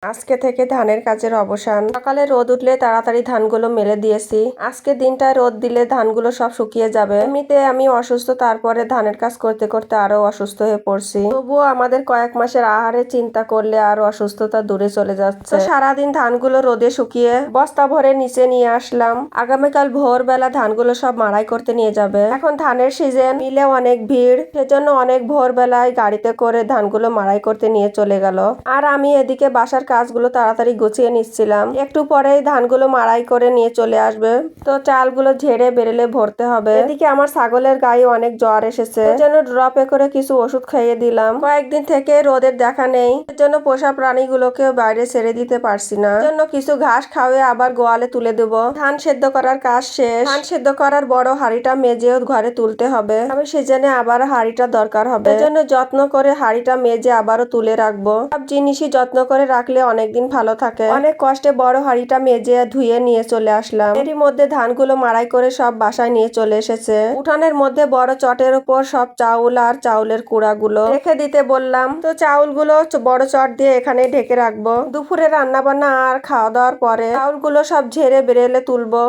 আজকে থেকে ধানের কাজের অবসান। সকালে রোদ উঠলে তাড়াতাড়ি ধানগুলো মেলে দিয়েছি। আজকে দিনটায় রোদ দিলে ধানগুলো সব শুকিয়ে যাবে। এমনিতে আমি অসুস্থ, তারপরে ধানের কাজ করতে করতে আরো অসুস্থ হয়ে পড়ছি। তবুও আমাদের কয়েক মাসের আহারে চিন্তা করলে আরো অসুস্থতা দূরে চলে যাচ্ছে। সারাদিন ধানগুলো রোদে শুকিয়ে বস্তা ভরে নিচে নিয়ে আসলাম। আগামীকাল ভোরবেলা ধানগুলো সব মাড়াই করতে নিয়ে যাবে। এখন ধানের সিজন, মিলে অনেক ভিড়, সেজন্য অনেক ভোরবেলায় গাড়িতে করে ধানগুলো মাড়াই করতে নিয়ে চলে গেল। আর আমি এদিকে বাসার কাজগুলো তাড়াতাড়ি গুছিয়ে নিচ্ছিলাম। একটু পরেই ধানগুলো মাড়াই করে নিয়ে চলে আসবে, তো চালগুলো ঝেড়ে বেরেলে ভরতে হবে। এদিকে আমার ছাগলের গায়ে অনেক জ্বর এসেছে, সেজন্য ড্রপে করে কিছু ওষুধ খাইয়ে দিলাম। কয়েকদিন থেকে রোদের দেখা নেই, সেজন্য পোষা প্রাণীগুলোকে বাইরে ছেড়ে দিতে পারছি না। জন্য কিছু ঘাস খাওয়ে আবার গোয়ালে তুলে দেবো। ধান সেদ্ধ করার কাজ শেষ। ধান সেদ্ধ করার বড় হাঁড়িটা মেজেও ঘরে তুলতে হবে। আমি সেজন্য আবার হাঁড়িটা দরকার হবে, সেজন্য যত্ন করে হাঁড়িটা মেজে আবারও তুলে রাখবো। সব জিনিসই যত্ন করে রাখলে অনেকদিন ভালো থাকে। অনেক কষ্টে বড় হাঁড়িটা মেজে ধুয়ে নিয়ে চলে আসলাম। এরই মধ্যে ধানগুলো মাড়াই করে সব বাসায় নিয়ে চলে এসেছে। উঠানের মধ্যে বড় চটের উপর সব চাউল আর চাউলের কুড়াগুলো রেখে দিতে বললাম। তো চাউলগুলো বড় চট দিয়ে এখানে ঢেকে রাখবো। দুপুরে রান্না বান্না আর খাওয়া দাওয়ার পরে চাউলগুলো সব ঝেড়ে বেরেলে তুলবো।